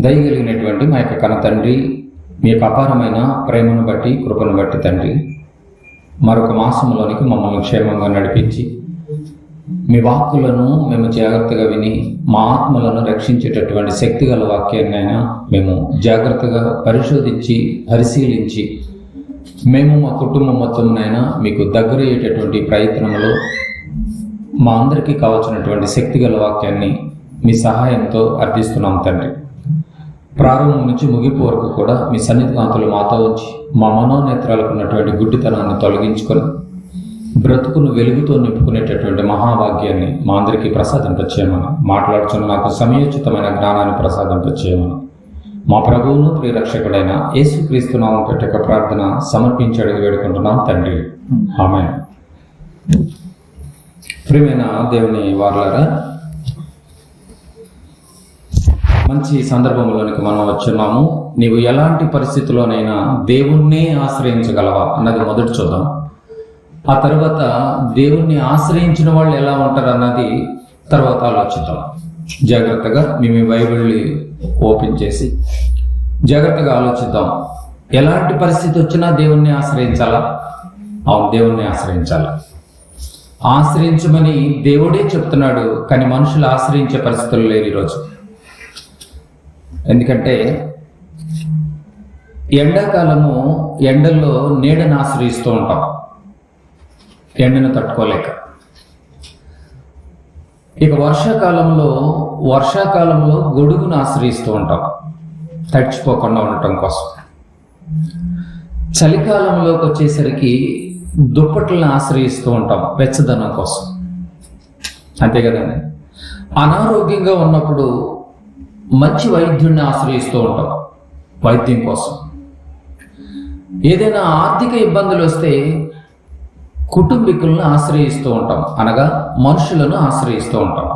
దయగలిగినటువంటి మా యొక్క కన్న తండ్రి, మీ యొక్క అపారమైన ప్రేమను బట్టి, కృపను బట్టి తండ్రి, మరొక మాసంలోనికి మమ్మల్ని క్షేమంగా నడిపించి మీ వాక్కులను మేము జాగ్రత్తగా విని మా ఆత్మలను రక్షించేటటువంటి శక్తిగల వాక్యాన్నైనా మేము జాగ్రత్తగా పరిశోధించి పరిశీలించి మేము మా కుటుంబం మొత్తంనైనా మీకు దగ్గరయ్యేటటువంటి ప్రయత్నంలో మా అందరికీ కావాల్సినటువంటి శక్తిగల వాక్యాన్ని మీ సహాయంతో అర్థిస్తున్నాం తండ్రి. ప్రారంభం నుంచి ముగింపు వరకు కూడా మీ సన్నిధికాంతులు మాతో వచ్చి మా మనోనేత్రాలకు ఉన్నటువంటి గుడ్డితనాన్ని తొలగించుకొని బ్రతుకును వెలుగుతో నింపుకునేటటువంటి మహాభాగ్యాన్ని మా అందరికీ ప్రసాదింపచేయమని, మాట్లాడుచున్న నాకు సమయోచితమైన జ్ఞానాన్ని ప్రసాదింపచేయమని మా ప్రభువును ప్రియరక్షకుడైన యేసుక్రీస్తు నామమున పెట్టక ప్రార్థన సమర్పించి అడిగి వేడుకుంటున్నాం తండ్రి, ఆమేన్. ప్రియమైన దేవుని వారలారా, మంచి సందర్భంలోనికి మనం వచ్చున్నాము. నీవు ఎలాంటి పరిస్థితుల్లోనైనా దేవుణ్ణి ఆశ్రయించగలవా అన్నది మొదటి చూద్దాం. ఆ తర్వాత దేవుణ్ణి ఆశ్రయించిన వాళ్ళు ఎలా ఉంటారు అన్నది తర్వాత ఆలోచిద్దాం. జాగ్రత్తగా మేము బైబిల్ని ఓపెన్ చేసి జాగ్రత్తగా ఆలోచిద్దాం. ఎలాంటి పరిస్థితి వచ్చినా దేవుణ్ణి ఆశ్రయించాలా? అవును, దేవుణ్ణి ఆశ్రయించాలా. ఆశ్రయించమని దేవుడే చెప్తున్నాడు, కానీ మనుషులు ఆశ్రయించే పరిస్థితులు లేవు ఈరోజు. ఎందుకంటే ఎండాకాలము ఎండల్లో నీడను ఆశ్రయిస్తూ ఉంటాం, ఎండను తట్టుకోలేక. ఇక వర్షాకాలంలో గొడుగును ఆశ్రయిస్తూ ఉంటాం, తడిచిపోకుండా ఉండటం కోసం. చలికాలంలోకి వచ్చేసరికి దుప్పట్లను ఆశ్రయిస్తూ ఉంటాం, వెచ్చదనం కోసం. అంతే కదండి. అనారోగ్యంగా ఉన్నప్పుడు మంచి వైద్యుడిని ఆశ్రయిస్తూ ఉంటాం, వైద్యం కోసం. ఏదైనా ఆర్థిక ఇబ్బందులు వస్తే కుటుంబీకులను ఆశ్రయిస్తూ ఉంటాం, అనగా మనుషులను ఆశ్రయిస్తూ ఉంటాం.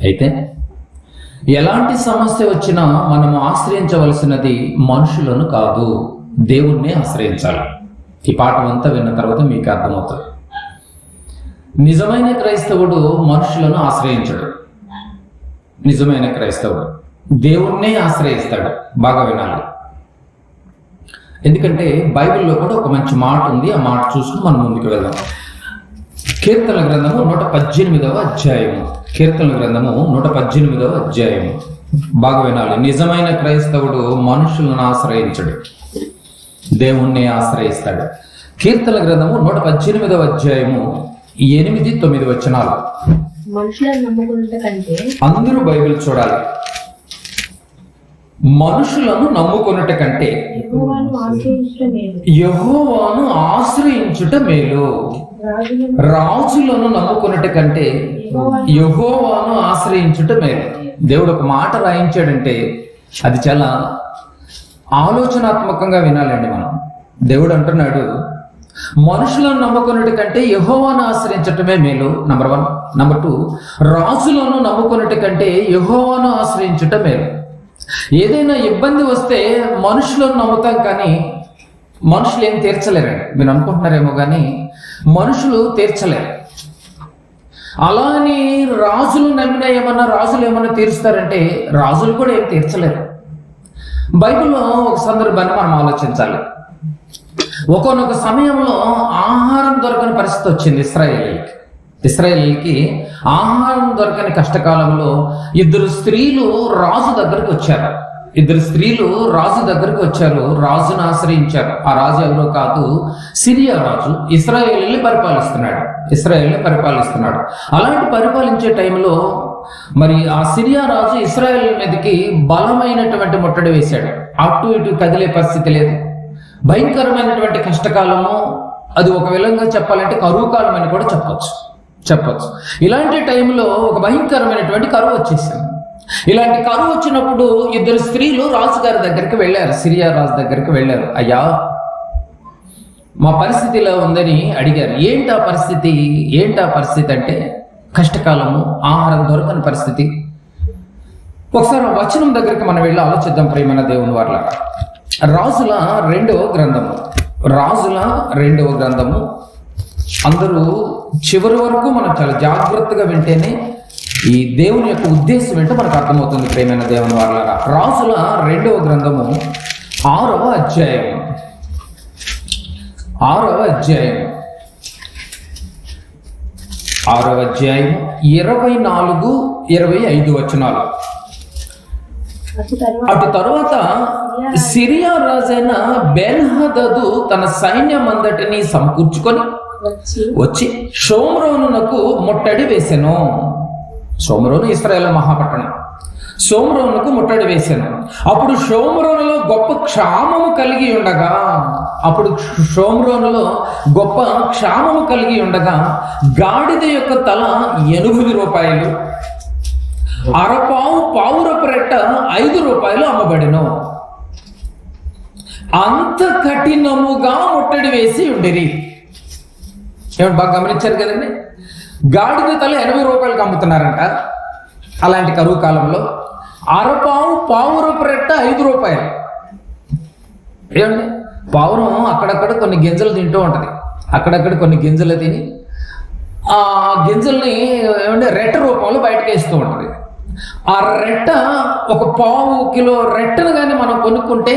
అయితే ఎలాంటి సమస్య వచ్చినా మనము ఆశ్రయించవలసినది మనుషులను కాదు, దేవుణ్ణి ఆశ్రయించాలి. ఈ పాఠం అంతా విన్న తర్వాత మీకు అర్థమవుతుంది. నిజమైన క్రైస్తవుడు మనుషులను ఆశ్రయించడు. నిజమైన క్రైస్తవుడు దేవుణ్ణే ఆశ్రయిస్తాడు. బాగా వినాలి. ఎందుకంటే బైబిల్లో కూడా ఒక మంచి మాట ఉంది. ఆ మాట చూసుకుని మనం ముందుకు వెళ్దాం. కీర్తనల గ్రంథము 118వ అధ్యాయము. కీర్తనల గ్రంథము 118వ అధ్యాయము. బాగా వినాలి. నిజమైన క్రైస్తవుడు మనుషులను ఆశ్రయించడు, దేవుణ్ణి ఆశ్రయిస్తాడు. కీర్తనల గ్రంథము 118వ అధ్యాయము 8-9 వచనాలు. అందరూ బైబిల్ చూడాలి. మనుషులను నమ్ముకొనుట కంటే యెహోవాను ఆశ్రయించుట మేలు. రాజులను నమ్ముకొనుట కంటే యెహోవాను ఆశ్రయించుట మేలు. దేవుడు ఒక మాట రాయించాడంటే అది చాలా ఆలోచనాత్మకంగా వినాలండి మనం. దేవుడు అంటున్నాడు, మనుషులను నమ్ముకొనుట కంటే యెహోవాను ఆశ్రయించటమే మేలు. నంబర్ 1. నంబర్ 2, రాజులను నమ్ముకొనుట కంటే యెహోవాను ఆశ్రయించుట మేలు. ఏదైనా ఇబ్బంది వస్తే మనుషులను నమ్ముతాం, కానీ మనుషులు ఏం తీర్చలేరండి. మీరు అనుకుంటున్నారేమో, కానీ మనుషులు తీర్చలేరు. అలా అని రాజులు నమ్మినా రాజులు ఏమన్నా తీరుస్తారంటే రాజులు కూడా ఏం తీర్చలేరు. బైబిల్లో ఒక సందర్భాన్ని మనం ఆలోచించాలి. ఒక్కొక్క సమయంలో ఆహారం దొరకని పరిస్థితి వచ్చింది ఇశ్రాయేలీకి. ఆహారం దొరకని కష్టకాలంలో ఇద్దరు స్త్రీలు రాజు దగ్గరకు వచ్చారు. రాజును ఆశ్రయించారు. ఆ రాజు ఎవరో కాదు, సిరియా రాజు. ఇశ్రాయేలుని పరిపాలిస్తున్నాడు. అలాంటి పరిపాలించే టైంలో మరి ఆ సిరియా రాజు ఇశ్రాయేలు మీదకి బలమైనటువంటి ముట్టడి వేశాడు. అటు ఇటు కదిలే పరిస్థితి లేదు. భయంకరమైనటువంటి కష్టకాలము. అది ఒక విధంగా చెప్పాలంటే కరువు కాలం అని కూడా చెప్పొచ్చు. ఇలాంటి టైంలో ఒక భయంకరమైనటువంటి కరువు వచ్చేసింది. ఇలాంటి కరువు వచ్చినప్పుడు ఇద్దరు స్త్రీలు రాజుగారి దగ్గరికి వెళ్ళారు, సిరియా రాజు దగ్గరికి వెళ్ళారు. అయ్యా, మా పరిస్థితి ఇలా ఉందని అడిగారు. ఏంటి ఆ పరిస్థితి అంటే కష్టకాలము, ఆహారం దొరకని పరిస్థితి. ఒకసారి వచనం దగ్గరికి మనం వెళ్ళి ఆలోచిద్దాం. ప్రియమైన దేవుని వారల, రాజుల రెండవ గ్రంథము అందరూ చివరి వరకు మనం చాలా జాగ్రత్తగా వింటేనే ఈ దేవుని యొక్క ఉద్దేశం ఏంటో మనకు అర్థమవుతుంది ప్రియమైన దేవుని వారలారా. రాజుల 2వ గ్రంథము 6వ అధ్యాయం 24-25 వచనాలు. అటు తరువాత సిరియా రాజైన బెన్హదదు తన సైన్యమందటిని సమకూర్చుకొని వచ్చి షోమ్రోనునకు ముట్టడి వేసెను. షోమ్రోను ఇశ్రాయేలు మహాపట్టణం. షోమ్రోనుకు ముట్టడి వేసెను. అప్పుడు షోమ్రోనులో గొప్ప క్షామము కలిగి ఉండగా గాడిద యొక్క తల 8 రూపాయలు, అరపావు పావురపు రెట్ట 5 రూపాయలు అమ్మబడెను. అంత కఠినముగా ముట్టడి వేసి ఉండేది. ఏమంటే బాగా గమనించారు కదండి. గాడిద తల 80 రూపాయలకు అమ్ముతున్నారంట అలాంటి కరువు కాలంలో. అరపావు పావురపు రెట్ట 5 రూపాయలు. ఏమండి పావురం అక్కడక్కడ కొన్ని గింజలు తింటూ ఉంటుంది. అక్కడక్కడ కొన్ని గింజలు తిని ఆ గింజల్ని ఏమంటే రెట్ట రూపంలో బయటకు వేస్తూ ఉంటుంది. ఆ రెట్ట ఒక పావు కిలో రెట్టను కానీ మనం కొనుక్కుంటే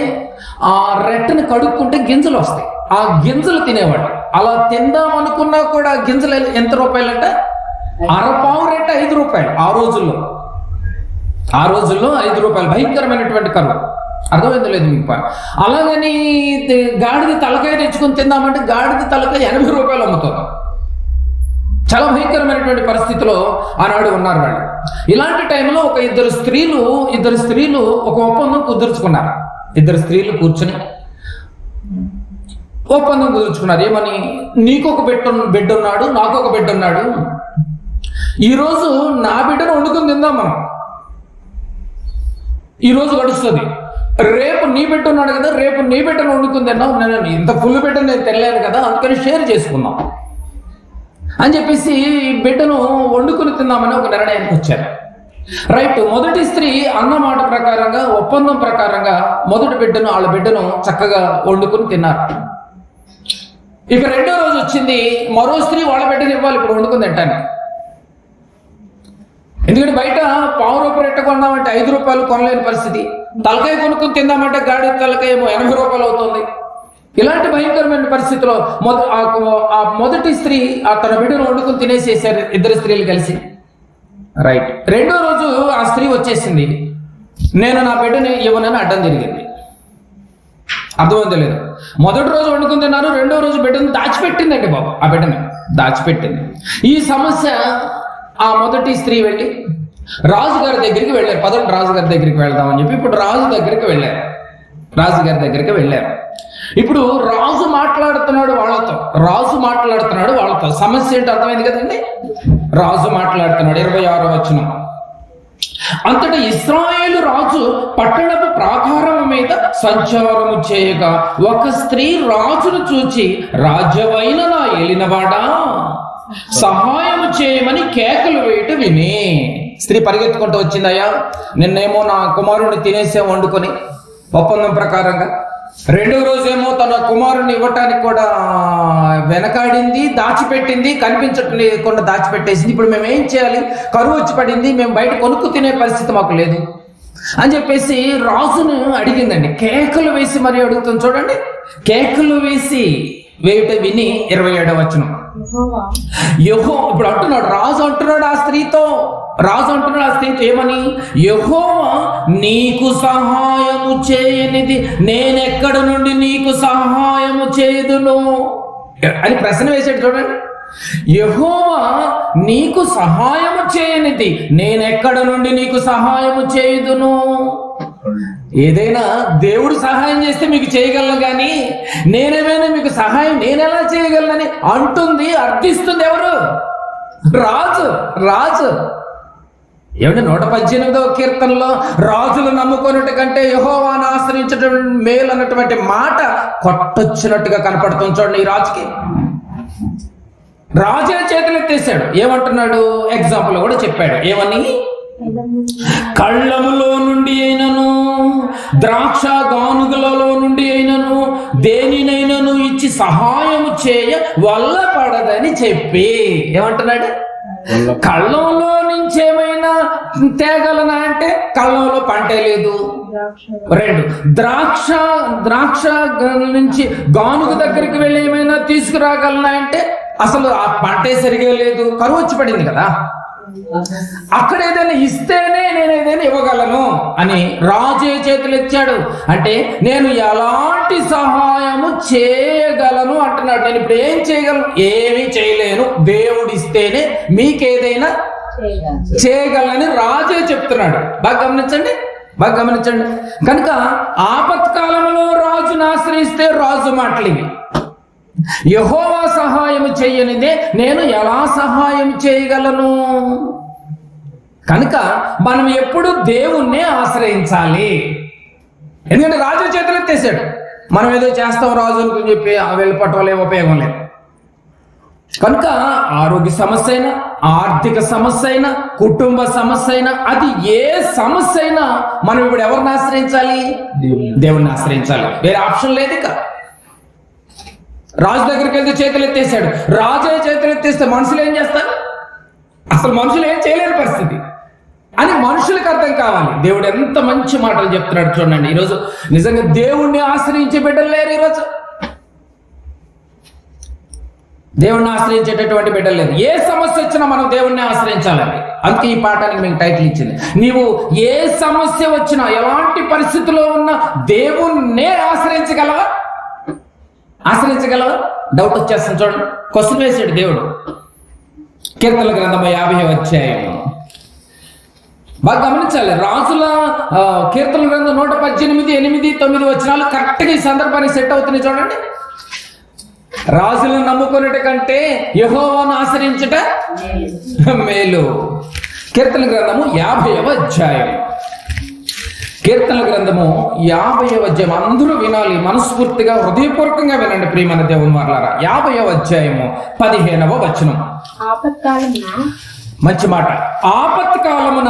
ఆ రెట్టను కడుక్కుంటే గింజలు వస్తాయి. ఆ గింజలు తినేవాడు. అలా తిందాం అనుకున్నా కూడా గింజలు ఎంత రూపాయలంట? అరపావు రెట్ట 5 రూపాయలు. ఆ రోజుల్లో 5 రూపాయలు. భయంకరమైనటువంటి కరువు. అర్థమైంది లేదు మీకు? అలాగని గాడిద తలకాయ తెచ్చుకొని తిందామంటే గాడిద తలకాయ 80 రూపాయలు అమ్ముతారు. చాలా భయంకరమైనటువంటి పరిస్థితిలో ఆనాడు ఉన్నారు వాళ్ళు. ఇలాంటి టైంలో ఇద్దరు స్త్రీలు ఒక ఒప్పందం కుదుర్చుకున్నారు. ఇద్దరు స్త్రీలు కూర్చొని ఒప్పందం కుదుర్చుకున్నారు. ఏమని? నీకొక బిడ్డ ఉన్నాడు, నాకొక బిడ్డ ఉన్నాడు. ఈరోజు నా బిడ్డను వండుకొని తిందాం మనం. ఈరోజు గడుస్తుంది. రేపు నీ బిడ్డ ఉన్నాడు కదా, రేపు నీ బిడ్డను వండుకొని తిన్నాం. నేను ఇంత ఫుల్ బిడ్డను నేను తినలేను కదా, అందుకని షేర్ చేసుకుందాం అని చెప్పేసి బిడ్డను వండుకొని తిందామని ఒక నిర్ణయానికి వచ్చారు. రైట్. మొదటి స్త్రీ అన్న మాట ప్రకారంగా, ఒప్పందం ప్రకారంగా వాళ్ళ బిడ్డను చక్కగా వండుకొని తిన్నారు. ఇక 2వ రోజు వచ్చింది. మరో స్త్రీ వాళ్ళ బిడ్డను ఇవ్వాలి ఇప్పుడు వండుకొని తింటానికి. ఎందుకంటే బయట పావు రూపాయలు రెట్ట కొన్నామంటే 5 రూపాయలు కొనలేని పరిస్థితి. తలకాయ కొనుక్కొని తిందామంటే గాడి తలకాయ 80 రూపాయలు అవుతుంది. ఇలాంటి భయంకరమైన పరిస్థితిలో ఆ మొదటి స్త్రీ తన బిడ్డను వండుకొని తినేసేసారు ఇద్దరు స్త్రీలు కలిసి. రైట్. 2వ రోజు ఆ స్త్రీ వచ్చేసింది. నేను నా బిడ్డని ఇవ్వనని అడ్డం తిరిగింది. అర్థమైంది లేదు? మొదటి రోజు వండుకుని తిన్నారు. 2వ రోజు బిడ్డను దాచిపెట్టిందండి బాబు. ఆ బిడ్డని దాచిపెట్టింది. ఈ సమస్య ఆ మొదటి స్త్రీ వెళ్ళి రాజుగారి దగ్గరికి వెళ్ళారు. పదండి రాజుగారి దగ్గరికి వెళ్దామని చెప్పి ఇప్పుడు రాజుగారి దగ్గరికి వెళ్ళారు. ఇప్పుడు రాజు మాట్లాడుతున్నాడు వాళ్ళతో. సమస్య ఏంటో అర్థమైంది కదండి. రాజు మాట్లాడుతున్నాడు. 26వ వచనం. అంతటా ఇశ్రాయేలు రాజు పట్టణపు ప్రాకారము మీద సంచారము చేయగా ఒక స్త్రీ రాజును చూచి, రాజ్యమైన నా ఏలినవాడా, సహాయం చేయమని కేకలు వేయట విని. స్త్రీ పరిగెత్తుకుంటూ వచ్చిందయ్యా, నిన్నేమో నా కుమారుడిని తినేసే వండుకొని ఒప్పందం ప్రకారంగా. 2వ రోజేమో తన కుమారుని ఇవ్వటానికి కూడా వెనకాడింది, దాచిపెట్టింది, కనిపించకుండా దాచిపెట్టేసింది. ఇప్పుడు మేము ఏం చేయాలి? కరువు వచ్చి పడింది, మేము బయట కొనుక్కు తినే పరిస్థితి మాకు లేదు అని చెప్పేసి రాజును అడిగిందండి. కేకలు వేసి మరి అడుగుతుంది చూడండి. కేకలు వేసి వేయుట విని 27వ వచనం. ఇప్పుడు అంటున్నాడు రాజు అంటున్నాడు ఆ స్త్రీతో ఏమని? యెహోవా నీకు సహాయము చేయనిది నేనెక్కడ నుండి నీకు సహాయము చేయుదును అని ప్రశ్న వేసాడు చూడండి. యెహోవా నీకు సహాయము చేయనిది నేనెక్కడ నుండి నీకు సహాయము చేయుదును. ఏదైనా దేవుడు సహాయం చేస్తే మీకు చేయగలను, కానీ నేనేమైనా మీకు సహాయం నేనెలా చేయగలనని అంటుంది, అర్థిస్తుంది ఎవరు? రాజు. ఏమంటే 118వ కీర్తనలో రాజులు నమ్ముకున్నట్టు కంటే యెహోవాను ఆశ్రయించడం మేలు అన్నటువంటి మాట కొట్టొచ్చినట్టుగా కనపడుతుంది చూడండి. ఈ రాజుకి రాజే చేతులెత్తేసాడు. ఏమంటున్నాడు? ఎగ్జాంపుల్ కూడా చెప్పాడు. ఏమని? కళ్ళములో నుండి అయినను ద్రాక్ష గానుగలలో నుండి అయినను దేనినైనను ఇచ్చి సహాయము చేయ వల్ల పడదని చెప్పి ఏమంటున్నాడు? కళ్ళంలో నుంచి ఏమైనా తేగలనా అంటే కళ్ళంలో పంటే లేదు. 2 ద్రాక్ష నుంచి గానుగ దగ్గరికి వెళ్ళి ఏమైనా తీసుకురాగలనా అంటే అసలు ఆ పంటే సరిగా లేదు, కరువు వచ్చి పడింది కదా. అక్కడ ఏదైనా ఇస్తేనే నేను ఏదైనా ఇవ్వగలను అని రాజే చేతులు ఎత్తాడు. అంటే నేను ఎలాంటి సహాయము చేయగలను అంటున్నాడు. నేను ఇప్పుడు ఏం చేయగలను? ఏమీ చేయలేను, దేవుడు ఇస్తేనే మీకేదైనా చేయగలనని రాజే చెప్తున్నాడు. బాగా గమనించండి. కనుక ఆపత్కాలంలో రాజును ఆశ్రయిస్తే రాజు మాటలు ఇవి. యెహోవా సహాయం చెయ్యనిదే నేను ఎలా సహాయం చేయగలను? కనుక మనం ఎప్పుడు దేవుణ్ణే ఆశ్రయించాలి. ఎందుకంటే రాజు చేతులు ఎత్తేసాడు. మనం ఏదో చేస్తాం రాజు అని చెప్పి వెళ్ళిపోవటం వల్ల ఏం ఉపయోగం లేదు. కనుక ఆరోగ్య సమస్య అయినా, ఆర్థిక సమస్య అయినా, కుటుంబ సమస్య అయినా, అది ఏ సమస్య అయినా మనం ఇప్పుడు ఎవరిని ఆశ్రయించాలి? దేవుణ్ణి ఆశ్రయించాలి. వేరే ఆప్షన్ లేదు. ఇక రాజు దగ్గరికి వెళ్తే చేతులు ఎత్తేసాడు. రాజే చేతులు ఎత్తేస్తే మనుషులు ఏం చేస్తారు? అసలు మనుషులు ఏం చేయలేని పరిస్థితి అని మనుషులకు అర్థం కావాలి. దేవుడు ఎంత మంచి మాటలు చెప్తున్నాడు చూడండి. ఈరోజు నిజంగా దేవుణ్ణి ఆశ్రయించే బిడ్డలు లేరు. ఈరోజు దేవుణ్ణి ఆశ్రయించేటటువంటి బిడ్డలు లేదు. ఏ సమస్య వచ్చినా మనం దేవుణ్ణి ఆశ్రయించాలండి. అందుకే ఈ పాఠానికి మీకు టైటిల్ ఇచ్చింది. నీవు ఏ సమస్య వచ్చినా, ఎలాంటి పరిస్థితిలో ఉన్నా దేవుణ్ణే ఆశ్రయించగలవా? డౌట్ వచ్చేస్తుంది చూడండి. క్వశ్చన్ వేసాడు దేవుడు. కీర్తనల గ్రంథం 50వ అధ్యాయం బాగా గమనించాలి. రాజుల కీర్తనల గ్రంథం 118, 8, 9 వచనాలు కరెక్ట్గా ఈ సందర్భానికి సెట్ అవుతున్నాయి చూడండి. రాజులను నమ్ముకునేట కంటే యెహోవాను ఆశ్రయించుట మేలు. కీర్తనల గ్రంథము 50వ అధ్యాయం. కీర్తనల గ్రంథము 50వ అధ్యాయం అందరూ వినాలి, మనస్ఫూర్తిగా హృదయపూర్వకంగా వినండి ప్రియమైన దేవుని వారలారా. 50వ అధ్యాయము 15వ వచనం. మంచి మాట. ఆపత్కాలమున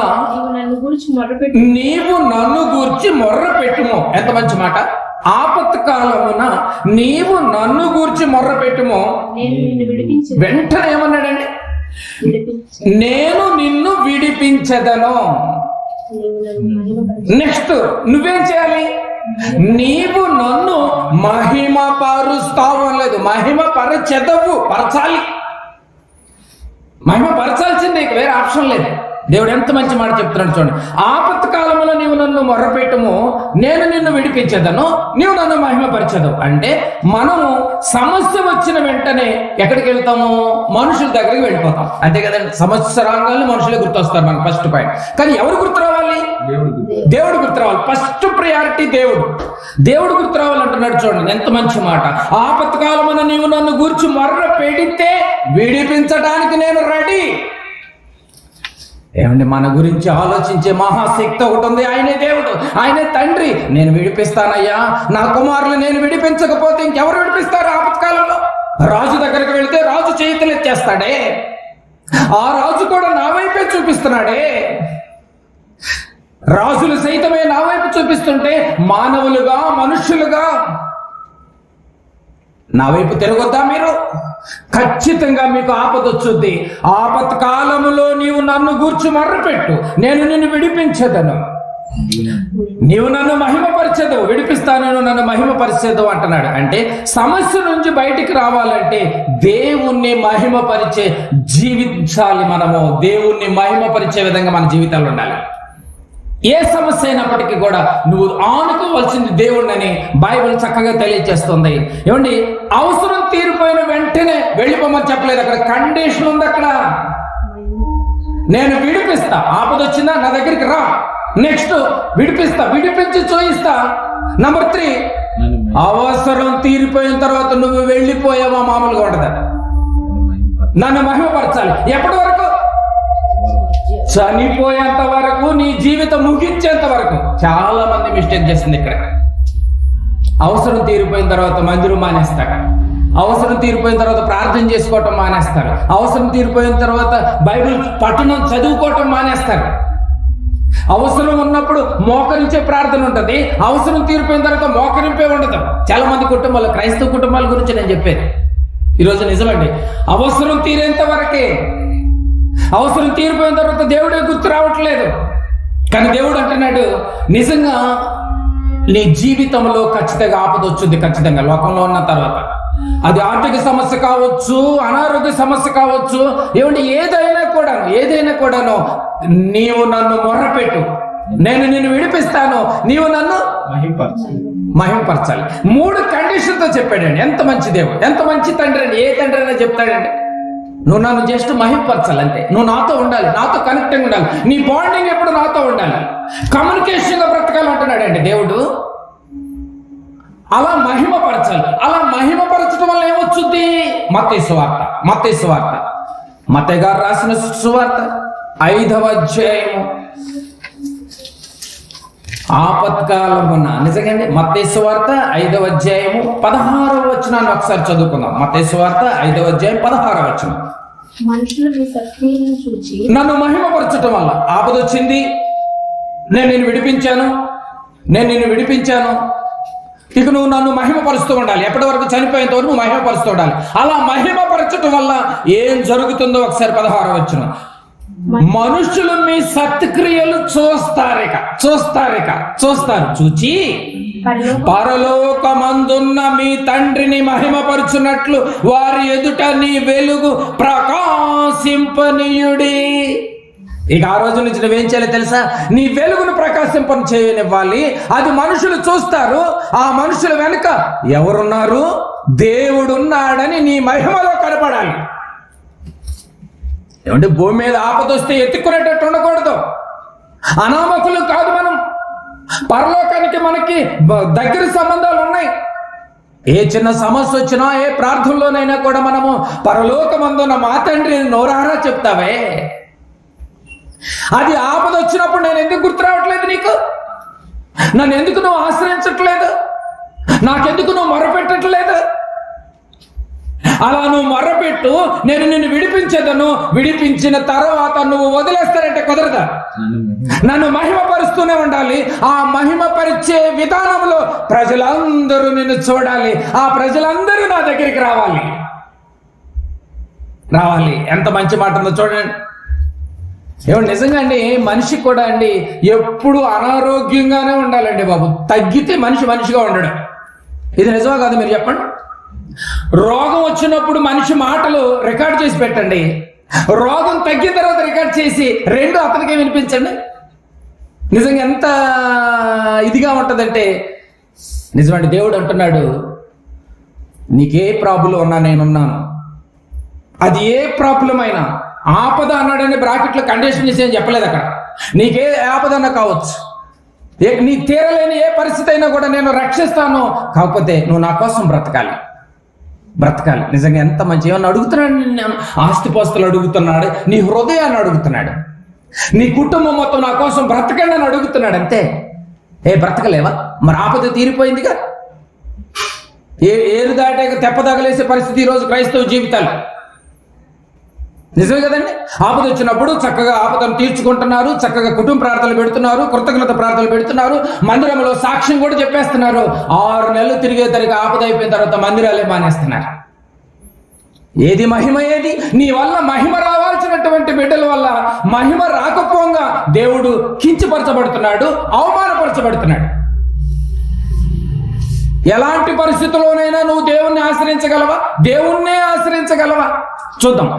నీవు నన్ను గూర్చి మొర్ర పెట్టుము. ఎంత మంచి మాట. ఆపత్కాలమున నీవు నన్ను గూర్చి మొర్ర పెట్టుము. వెంటనే ఏమన్నాడండి? నేను నిన్ను విడిపించదను. నెక్స్ట్ నువ్వేం చేయాలి? నీవు నన్ను మహిమ పరుస్తావు అనలేదు, మహిమ పరచాలి. మహిమ పరచాల్సిందే, వేరే ఆప్షన్ లేదు. దేవుడు ఎంత మంచి మాట చెప్తున్నాడు చూడండి. ఆపత్తు కాలంలో నీవు నన్ను మొర్రపెట్టుము, నేను నిన్ను విడిపించదను, నీవు నన్ను మహిమపరచదు. అంటే మనము సమస్య వచ్చిన వెంటనే ఎక్కడికి వెళ్తాము? మనుషుల దగ్గరికి వెళ్ళిపోతాం, అంతే కదండి. సమస్య రాగానే మనుషులే గుర్తొస్తారు మనకు ఫస్ట్ పాయింట్. కానీ ఎవరు గుర్తు రావాలి? దేవుడు గుర్తు రావాలి. ఫస్ట్ ప్రయారిటీ దేవుడు గుర్తు రావాలంటున్నాడు చూడండి. ఎంత మంచి మాట. ఆపత్తు కాలమున నీవు నన్ను గూర్చి మొర్ర పెడితే విడిపించడానికి నేను రెడీ. ఏమండి, మన గురించి ఆలోచించే మహాశక్తి ఒకటి ఉంది. ఆయనే దేవుడు, ఆయనే తండ్రి. నేను విడిపిస్తానయ్యా, నా కుమారులు నేను విడిపించకపోతే ఇంకెవరు విడిపిస్తారు? ఆపత్కాలంలో రాజు దగ్గరికి వెళితే రాజు చేతులు ఎత్తేస్తాడే, ఆ రాజు కూడా నా వైపే చూపిస్తున్నాడే. రాజులు సైతమే నా వైపు చూపిస్తుంటే మానవులుగా, మనుష్యులుగా నా వైపు తిరగొద్దా మీరు? ఖచ్చితంగా మీకు ఆపదొచ్చుద్ది. ఆపత్ కాలములో నీవు నన్ను గూర్చి మొర్రపెట్టు, నేను నిన్ను విడిపించదను. నీవు నన్ను మహిమపరచదు, విడిపిస్తాను, నన్ను మహిమపరచదు అంటున్నాడు. అంటే సమస్య నుంచి బయటికి రావాలంటే దేవుణ్ణి మహిమపరిచే జీవించాలి. మనము దేవుణ్ణి మహిమపరిచే విధంగా మన జీవితాలు ఉండాలి. ఏ సమస్య అయినప్పటికీ కూడా నువ్వు ఆనుకోవాల్సింది దేవుణ్ణని బైబిల్ చక్కగా తెలియజేస్తుంది. ఏమండి, అవసరం తీరిపోయిన వెంటనే వెళ్ళిపోమని చెప్పలేదు, అక్కడ కండిషన్ ఉంది. అక్కడ నేను విడిపిస్తా, ఆపదొచ్చిందా నా దగ్గరికి రా, నెక్స్ట్ విడిపిస్తా, విడిపించి చూయిస్తా. నంబర్ 3, అవసరం తీరిపోయిన తర్వాత నువ్వు వెళ్ళిపోయావా మామూలుగా ఉండదా? నన్ను మహిమపరచాలి. ఎప్పటి వరకు? చనిపోయేంత వరకు, నీ జీవితం ముగించేంత వరకు. చాలా మంది మిస్టేక్ చేసింది ఇక్కడ. అవసరం తీరిపోయిన తర్వాత మందిరం మానేస్తారు, అవసరం తీరిపోయిన తర్వాత ప్రార్థన చేసుకోవటం మానేస్తారు, అవసరం తీరిపోయిన తర్వాత బైబిల్ పఠనం చదువుకోవటం మానేస్తారు. అవసరం ఉన్నప్పుడు మోకరించే ప్రార్థన ఉంటుంది, అవసరం తీరిపోయిన తర్వాత మోకరింపే ఉండదు. చాలా మంది కుటుంబాలు, క్రైస్తవ కుటుంబాల గురించి నేను చెప్పేది ఈరోజు నిజమండి. అవసరం తీరేంత వరకే. అవసరం తీరిపోయిన తర్వాత దేవుడే గుర్తు రావట్లేదు. కానీ దేవుడు అంటున్నాడు, నిజంగా నీ జీవితంలో ఖచ్చితంగా ఆపద వచ్చింది. ఖచ్చితంగా లోకంలో ఉన్న తర్వాత అది ఆర్థిక సమస్య కావచ్చు, అనారోగ్య సమస్య కావచ్చు, ఏమంటే ఏదైనా కూడాను నీవు నన్ను మొర్రపెట్టు, నేను నిన్ను విడిపిస్తాను, నీవు నన్ను మహిమపరచాలి. 3 కండిషన్తో చెప్పాడండి. ఎంత మంచి దేవుడు, ఎంత మంచి తండ్రి అండి. ఏ తండ్రి అయినా చెప్తాడండి, నువ్వు నన్ను జస్ట్ మహిమపరచాలి అంతే. నువ్వు నాతో ఉండాలి, నాతో కనెక్టింగ్ ఉండాలి, నీ బాండింగ్ ఎప్పుడు నాతో ఉండాలి, కమ్యూనికేషన్గా బ్రతకాలంటున్నాడండి దేవుడు. అలా మహిమపరచాలి. అలా మహిమపరచడం వల్ల ఏమొచ్చుద్ది? మత్తయి సువార్త మత్తయి గారు రాసిన సువార్త 5వ అధ్యాయము ఆపత్కాలమున, నిజంగా మత్తయి సువార్త 5వ అధ్యాయము 16వ వచనాన్ని ఒకసారి చదువుకుందాం. మత్తయి సువార్త 5వ అధ్యాయం 16వ వచనం. నన్ను మహిమపరచటం వల్ల ఆపదొచ్చింది, నేను నిన్ను విడిపించాను, ఇక నువ్వు నన్ను మహిమపరుస్తూ ఉండాలి. ఎప్పటి వరకు? చనిపోయేంత వరకు మహిమపరుస్తూ ఉండాలి. అలా మహిమపరచటం వల్ల ఏం జరుగుతుందో ఒకసారి 16వ వచనం. మనుషులు మీ సత్క్రియలు చూచి పరలోకమందున్న మీ తండ్రిని మహిమపరచునట్లు వారి ఎదుట నీ వెలుగు ప్రకాశింపనీయుడి. ఇక ఆ రోజు నుంచి నువ్వేం చేయాలి తెలుసా? నీ వెలుగును ప్రకాశింపని చేయనివ్వాలి. అది మనుషులు చూస్తారు. ఆ మనుషుల వెనుక ఎవరున్నారు? దేవుడున్నాడని నీ మహిమలో కనపడాలి. ఏమంటే భూమి మీద ఆపదొస్తే ఎత్తుకునేటట్టు ఉండకూడదు. అనామకులు కాదు మనం. పరలోకానికి మనకి దగ్గర సంబంధాలు ఉన్నాయి. ఏ చిన్న సమస్య వచ్చినా, ఏ ప్రార్థనలోనైనా కూడా మనము పరలోకమందున్న మా తండ్రిని నోరారా చెప్తావే. అది ఆపద వచ్చినప్పుడు నేను ఎందుకు గుర్తు రావట్లేదు నీకు? నన్ను ఎందుకు నువ్వు ఆశ్రయించట్లేదు? నాకెందుకు నువ్వు మొరపెట్టట్లేదు? అలా నువ్వు మొర్రపెట్టు, నేను నిన్ను విడిపించేదను. విడిపించిన తర్వాత నువ్వు వదిలేస్తారంటే కుదరదా? నన్ను మహిమపరుస్తూనే ఉండాలి. ఆ మహిమపరిచే విధానంలో ప్రజలందరూ నిన్ను చూడాలి. ఆ ప్రజలందరూ నా దగ్గరికి రావాలి. ఎంత మంచి మాట ఉందో చూడండి. ఏమంటే నిజంగా అండి, మనిషి కూడా అండి ఎప్పుడు అనారోగ్యంగానే ఉండాలండి బాబు. తగ్గితే మనిషిగా ఉండడు. ఇది నిజమా కాదు? మీరు చెప్పండి. రోగం వచ్చినప్పుడు మనిషి మాటలు రికార్డ్ చేసి పెట్టండి. రోగం తగ్గిన తర్వాత రికార్డ్ చేసి 2 అతనికే వినిపించండి. నిజంగా ఎంత ఇదిగా ఉంటుందంటే, నిజమండి. దేవుడు అంటున్నాడు, నీకే ప్రాబ్లం ఉన్నా నేనున్నాను. అది ఏ ప్రాబ్లం అయినా, ఆపద అన్నాడని బ్రాకెట్లో కండిషన్ చేసి ఏం చెప్పలేదు అక్కడ. నీకే ఆపదన్నా కావచ్చు, నీ తీరలేని ఏ పరిస్థితి అయినా కూడా నేను రక్షిస్తాను. కాకపోతే నువ్వు నా కోసం బ్రతకాలి. నిజంగా ఎంత మంచి. ఏమన్నా అడుగుతున్నాడు? నేను ఆస్తిపాస్తులు అడుగుతున్నాడు, నీ హృదయాన్ని అడుగుతున్నాడు, నీ కుటుంబం మొత్తం నా కోసం బ్రతకండి అని అడుగుతున్నాడు. అంతే. బ్రతకలేవా? మరి ఆపద తీరిపోయిందిగా. ఏరు దాటాక తెప్పదగలేసే పరిస్థితి ఈరోజు క్రైస్తవ జీవితాలు. నిజమే కదండి. ఆపద వచ్చినప్పుడు చక్కగా ఆపదను తీర్చుకుంటున్నారు, చక్కగా కుటుంబ ప్రార్థనలు పెడుతున్నారు, కృతజ్ఞత ప్రార్థనలు పెడుతున్నారు, మందిరంలో సాక్ష్యం కూడా చెప్పేస్తున్నారు. 6 నెలలు తిరిగేసరికి ఆపద అయిపోయిన తర్వాత మందిరాలే మానేస్తున్నారు. ఏది మహిమ? ఏది? నీ వల్ల మహిమ రావాల్సినటువంటి బిడ్డల వల్ల మహిమ రాకపోగా దేవుడు కించపరచబడుతున్నాడు, అవమానపరచబడుతున్నాడు. ఎలాంటి పరిస్థితుల్లోనైనా నువ్వు దేవుణ్ణి ఆశ్రయించగలవా? చూద్దాం.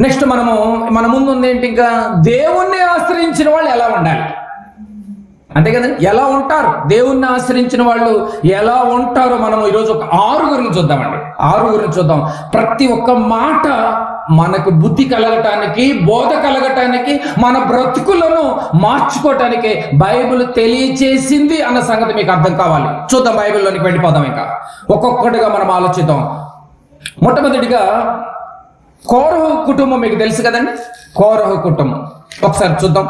నెక్స్ట్ మన ముందు ఉంది ఏంటి? ఇంకా దేవుణ్ణి ఆశ్రయించిన వాళ్ళు ఎలా ఉండాలి, అంతే కదండి. ఎలా ఉంటారు దేవుణ్ణి ఆశ్రయించిన వాళ్ళు? ఎలా ఉంటారో మనం ఈరోజు ఒక 6 గురించి చూద్దామండి. 6 గురించి చూద్దాం. ప్రతి ఒక్క మాట మనకు బుద్ధి కలగటానికి, బోధ కలగటానికి, మన బ్రతుకులను మార్చుకోవటానికి బైబిల్ తెలియచేసింది అన్న సంగతి మీకు అర్థం కావాలి. చూద్దాం, బైబిల్లోనికి వెళ్ళిపోదాం. ఇంకా ఒక్కొక్కటిగా మనం ఆలోచిద్దాం. మొట్టమొదటిగా కోరహు కుటుంబం మీకు తెలుసు కదండి. కోరహు కుటుంబం ఒకసారి చూద్దాం.